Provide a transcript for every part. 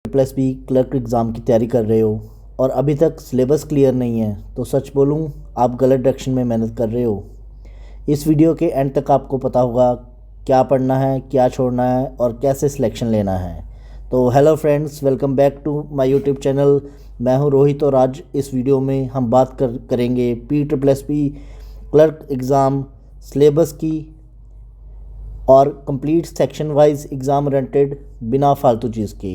Plus B clerk exam की तैयारी कर रहे हो और अभी तक सिलेबस क्लियर नहीं है तो सच बोलूँ आप गलत डायरेक्शन में मेहनत कर रहे हो। इस वीडियो के एंड तक आपको पता होगा क्या पढ़ना है, क्या छोड़ना है और कैसे सिलेक्शन लेना है। तो hello friends, welcome back to my YouTube channel. मैं हूं रोहित और आज इस वीडियो में हम बात करेंगे PSSB क्लर्क एग्ज़ाम सिलेबस की और complete section wise exam oriented बिना फालतू चीज़ के।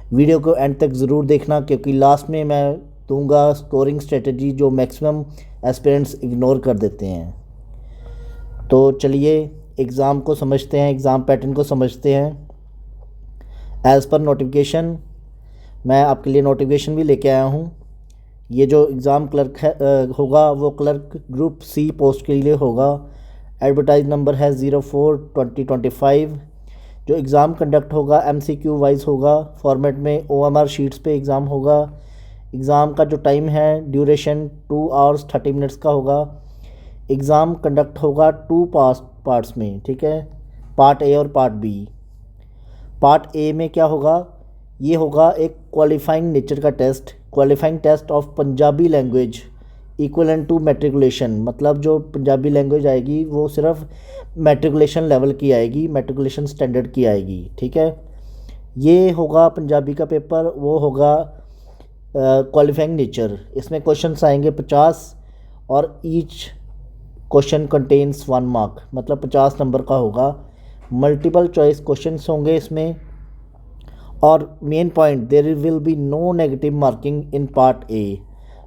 वीडियो को एंड तक ज़रूर देखना क्योंकि लास्ट में मैं दूंगा स्कोरिंग स्ट्रेटजी जो मैक्सिमम एस्पिरेंट्स इग्नोर कर देते हैं। तो चलिए एग्ज़ाम को समझते हैं, एग्ज़ाम पैटर्न को समझते हैं। एज़ पर नोटिफिकेशन मैं आपके लिए नोटिफिकेशन भी लेके आया हूँ। ये जो एग्ज़ाम क्लर्क होगा वो क्लर्क ग्रुप C पोस्ट के लिए होगा। एडवर्टाइज नंबर है 04/2025। जो एग्ज़ाम कंडक्ट होगा MCQ वाइज होगा, फॉर्मेट में OMR शीट्स पे एग्ज़ाम होगा। एग्ज़ाम का जो टाइम है ड्यूरेशन 2 आवर्स 30 मिनट्स का होगा। एग्ज़ाम कंडक्ट होगा 2 पार्ट्स में, ठीक है, पार्ट A और पार्ट B। पार्ट A में क्या होगा, ये होगा एक क्वालिफाइंग नेचर का test, qualifying test of Punjabi language equivalent to matriculation. मतलब जो पंजाबी लैंग्वेज आएगी वो सिर्फ मैट्रिकुलेशन लेवल की आएगी, मैट्रिकुलेशन स्टैंडर्ड की आएगी, ठीक है। ये होगा पंजाबी का पेपर, वो होगा क्वालिफाइंग नेचर। इसमें क्वेश्चंस आएंगे 50 और ईच क्वेश्चन कंटेन्स 1 मार्क, मतलब 50 नंबर का होगा। मल्टीपल चॉइस क्वेश्चंस होंगे इसमें और main point there will be no negative marking in part A।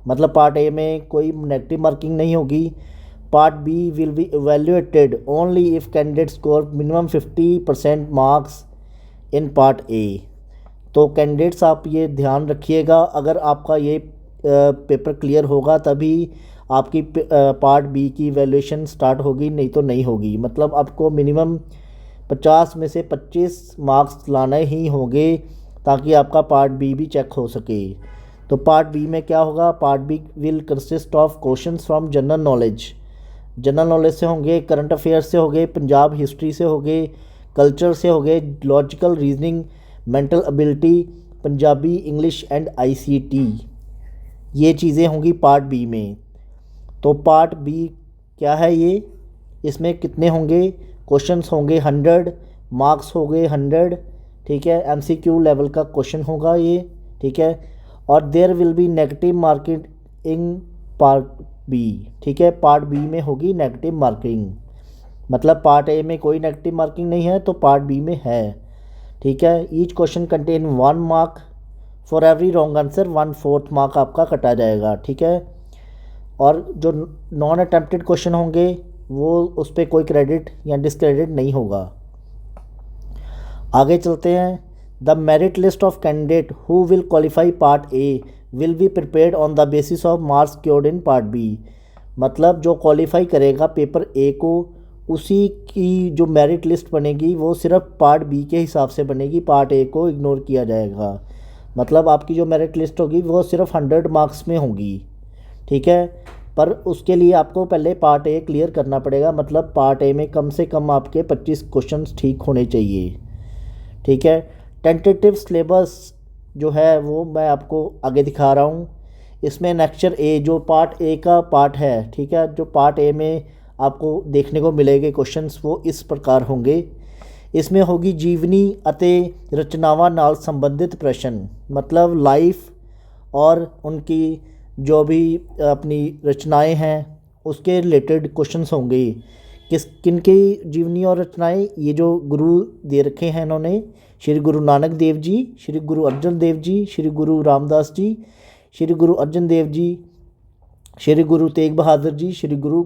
मतलब पार्ट A में कोई नेगेटिव मार्किंग नहीं होगी। Part B will be evaluated only if candidate score minimum 50% marks in part A। तो candidates आप ये ध्यान रखिएगा, अगर आपका ये पेपर क्लियर होगा तभी आपकी पार्ट B की वैल्यूएशन स्टार्ट होगी, नहीं तो नहीं होगी। मतलब आपको मिनिमम 50 में से 25 मार्क्स लाने ही होंगे ताकि आपका पार्ट B भी चेक हो सके। तो पार्ट B में क्या होगा, part B will consist of questions from general knowledge. General knowledge से होंगे, करंट अफेयर्स से होंगे, पंजाब हिस्ट्री से होंगे, कल्चर से होंगे, logical reasoning, mental ability, Punjabi, English and ICT। ये चीज़ें होंगी पार्ट B में। तो पार्ट B क्या है ये, इसमें कितने होंगे क्वेश्चंस होंगे 100, मार्क्स होंगे 100, ठीक है। MCQ लेवल का क्वेश्चन होगा ये, ठीक है। और there will be negative marking in part B, ठीक है। पार्ट B में होगी नेगेटिव मार्किंग, मतलब पार्ट A में कोई नेगेटिव मार्किंग नहीं है तो पार्ट B में है, ठीक है। Each question contain 1 mark, for every wrong answer 1/4 mark आपका कटा जाएगा, ठीक है। और जो नॉन अटेम्प्टेड क्वेश्चन होंगे वो उस पर कोई क्रेडिट या डिसक्रेडिट नहीं होगा। आगे चलते हैं। The merit list of candidate who will qualify part A will be prepared on the basis of marks scored in part B। मतलब जो क्वालिफाई करेगा पेपर A को, उसी की जो मेरिट लिस्ट बनेगी वो सिर्फ पार्ट B के हिसाब से बनेगी, पार्ट A को इग्नोर किया जाएगा। मतलब आपकी जो मेरिट लिस्ट होगी वो सिर्फ 100 मार्क्स में होगी, ठीक है। पर उसके लिए आपको पहले पार्ट A क्लियर करना पड़ेगा, मतलब पार्ट A में कम से कम आपके 25 क्वेश्चंस ठीक होने चाहिए, ठीक है। टेंटेटिव सिलेबस जो है वो मैं आपको आगे दिखा रहा हूँ। इसमें नेक्चर A जो पार्ट A का पार्ट है, ठीक है, जो पार्ट A में आपको देखने को मिलेंगे क्वेश्चंस वो इस प्रकार होंगे। इसमें होगी जीवनी ਅਤੇ रचनावां नाल संबंधित प्रश्न, मतलब लाइफ और उनकी जो भी अपनी रचनाएं हैं उसके रिलेटेड क्वेश्चंस होंगे। किनकी जीवनी और रचनाएं, ये जो गुरु दे रखे हैं इन्होंने, श्री गुरु नानक देव जी, श्री गुरु अर्जन देव जी, श्री गुरु रामदास जी, श्री गुरु अर्जन देव जी, श्री गुरु तेग बहादुर जी, श्री गुरु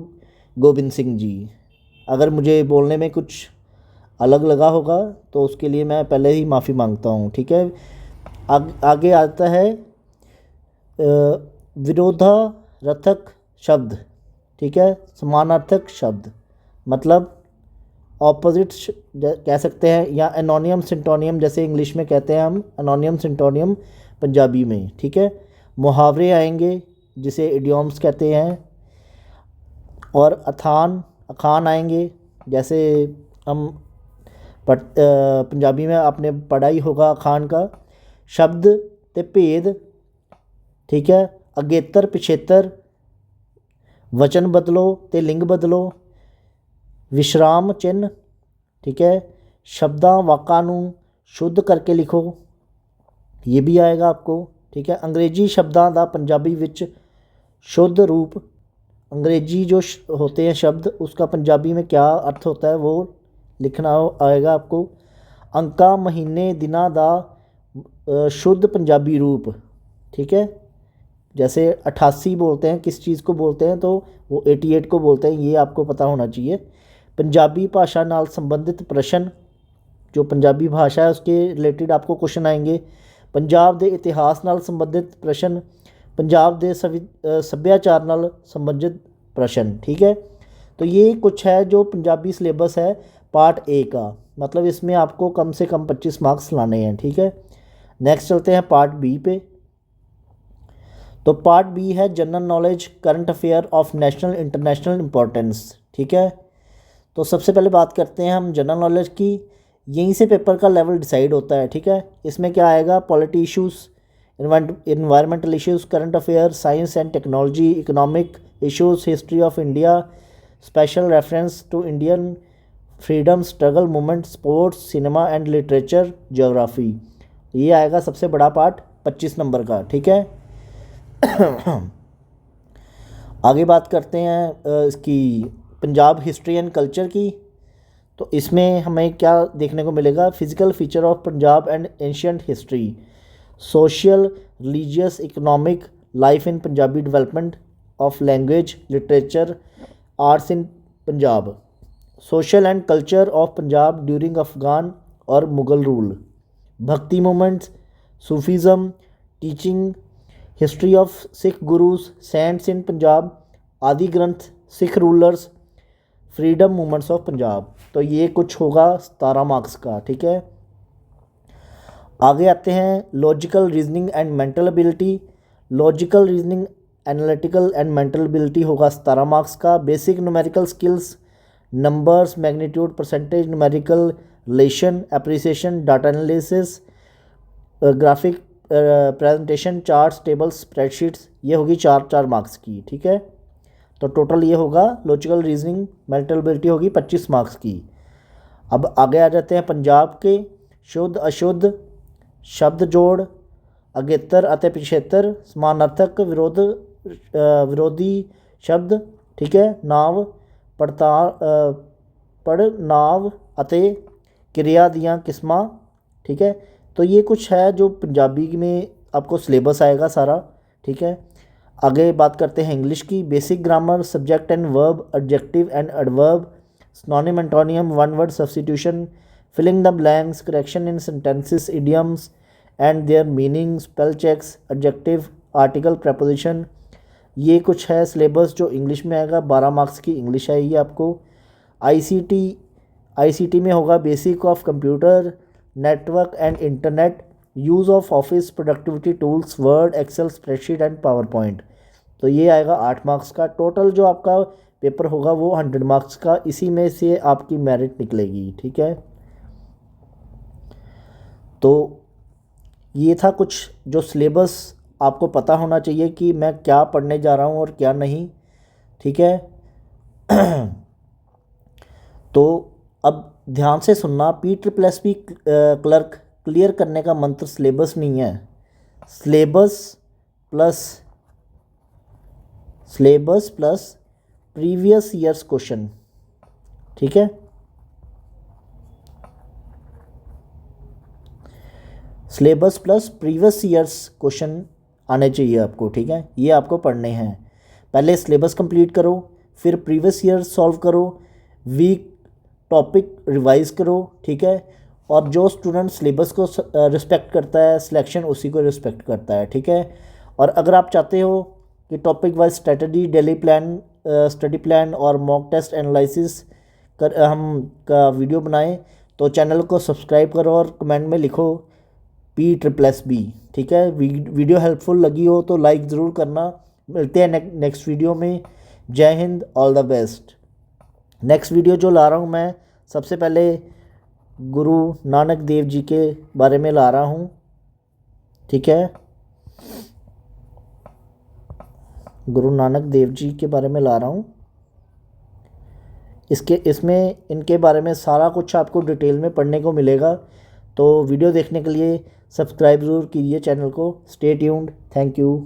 गोबिंद सिंह जी। अगर मुझे बोलने में कुछ अलग लगा होगा तो उसके लिए मैं पहले ही माफ़ी मांगता हूँ, ठीक है। आगे आता है विरोधार्थक शब्द, ठीक है, समानार्थक शब्द, मतलब ऑपोजिट कह सकते हैं, या एनोनियम सिंटोनियम जैसे इंग्लिश में कहते हैं हम, एनोनियम सिंटोनियम पंजाबी में, ठीक है। मुहावरे आएंगे जिसे इडियोम्स कहते हैं, और अखान आएंगे, जैसे हम पंजाबी में आपने पढ़ा ही होगा अखान का। शब्द ते भेद, ठीक है। अगेतर पिछेतर, वचन बदलो ते लिंग बदलो, विश्राम चिन्ह, ठीक है। शब्दां वाकां नूं शुद्ध करके लिखो, ये भी आएगा आपको, ठीक है। अंग्रेजी शब्दां दा पंजाबी विच शुद्ध रूप, अंग्रेजी जो होते हैं शब्द उसका पंजाबी में क्या अर्थ होता है वो लिखना आएगा आपको। अंका महीने दिनां दा शुद्ध पंजाबी रूप, ठीक है। जैसे 88 बोलते हैं, किस चीज़ को बोलते हैं, तो वो 88 को बोलते हैं, ये आपको पता होना चाहिए। पंजाबी भाषा नाल संबंधित प्रश्न, जो पंजाबी भाषा है उसके रिलेटेड आपको क्वेश्चन आएंगे। पंजाब के इतिहास नाल संबंधित प्रश्न, पंजाब के सभ्याचार नाल संबंधित प्रश्न, ठीक है। तो ये कुछ है जो पंजाबी सिलेबस है पार्ट ए का, मतलब इसमें आपको कम से कम 25 मार्क्स लाने हैं, ठीक है। नेक्स्ट चलते हैं पार्ट बी पे। तो पार्ट बी है general knowledge, current affair of national international importance, ठीक है। तो सबसे पहले बात करते हैं हम जनरल नॉलेज की, यहीं से पेपर का लेवल डिसाइड होता है, ठीक है। इसमें क्या आएगा, polity issues, environmental issues, current affair, science and technology, economic issues, history of India, special reference to Indian freedom struggle movement, sports, cinema and literature, geography. ये आएगा सबसे बड़ा पार्ट 25 नंबर का, ठीक है। आगे बात करते हैं इसकी पंजाब हिस्ट्री एंड कल्चर की। तो इसमें हमें क्या देखने को मिलेगा, physical feature of Punjab and ancient history, social, religious, economic life in Punjabi, development of language, literature, arts in Punjab, social and culture of Punjab during Afghan और Mughal rule, bhakti movements, Sufism, teaching, history of Sikh gurus, saints in Punjab, Adi Granth, Sikh rulers, freedom movements of Punjab. तो ये कुछ होगा 17 marks का, ठीक है। आगे आते हैं logical reasoning and mental ability. Logical reasoning, analytical and mental ability होगा 17 मार्क्स का। Basic numerical skills, numbers, magnitude, percentage, numerical, relation, appreciation, data analysis, graphic presentation, charts, tables, spreadsheets, ये होगी 4 मार्क्स की, ठीक है। तो टोटल ये होगा लॉजिकल रीजनिंग मेंटल एबिलिटी होगी 25 मार्क्स की। अब आगे आ जाते हैं पंजाब के शुद्ध अशुद्ध, शब्द जोड़, अगेतर अते पिछेतर, समानार्थक, विरोधी शब्द, ठीक है। नाव, पड़नाव अते क्रिया दियाँ किस्मां, ठीक है। तो ये कुछ है जो पंजाबी में आपको सिलेबस आएगा सारा, ठीक है। आगे बात करते हैं इंग्लिश की। Basic grammar, subject and verb, adjective and adverb, synonym, antonym, one word substitution, filling the blanks, correction in sentences, idioms and their meaning, spell checks, adjective, article, preposition. ये कुछ है सिलेबस जो इंग्लिश में आएगा। 12 marks की English आएगी आपको। ICT में होगा basic of computer, network and internet, use of office, productivity tools, word, excel, spreadsheet and PowerPoint. तो ये आएगा 8 मार्क्स का। टोटल जो आपका पेपर होगा वो 100 मार्क्स का, इसी में से आपकी मेरिट निकलेगी, ठीक है। तो ये था कुछ जो सिलेबस आपको पता होना चाहिए कि मैं क्या पढ़ने जा रहा हूँ और क्या नहीं, ठीक है। तो अब ध्यान से सुनना, PSSSB क्लर्क क्लियर करने का मंत्र सिलेबस नहीं है, syllabus plus previous years question, ठीक है। Syllabus plus previous years question आने चाहिए आपको, ठीक है। ये आपको पढ़ने हैं। पहले सिलेबस कंप्लीट करो, फिर प्रीवियस ईयर सॉल्व करो, वीक टॉपिक रिवाइज करो, ठीक है। और जो स्टूडेंट सिलेबस को रिस्पेक्ट करता है, सिलेक्शन उसी को रिस्पेक्ट करता है, ठीक है। और अगर आप चाहते हो कि topic wise strategy, daily plan, study plan और मॉक टेस्ट एनालिसिस हम का वीडियो बनाएं, तो चैनल को सब्सक्राइब करो और कमेंट में लिखो PSSSB, ठीक है। वीडियो हेल्पफुल लगी हो तो लाइक ज़रूर करना। मिलते हैं नेक्स्ट वीडियो में। जय Hind, all the best. Next video जो ला रहा हूँ मैं, सबसे पहले गुरु नानक देव जी के बारे में ला रहा हूँ। ठीक है। गुरु नानक देव जी के बारे में ला रहा हूँ। इसमें इनके बारे में सारा कुछ आपको डिटेल में पढ़ने को मिलेगा। तो वीडियो देखने के लिए सब्सक्राइब ज़रूर कीजिए चैनल को। Stay tuned. Thank you.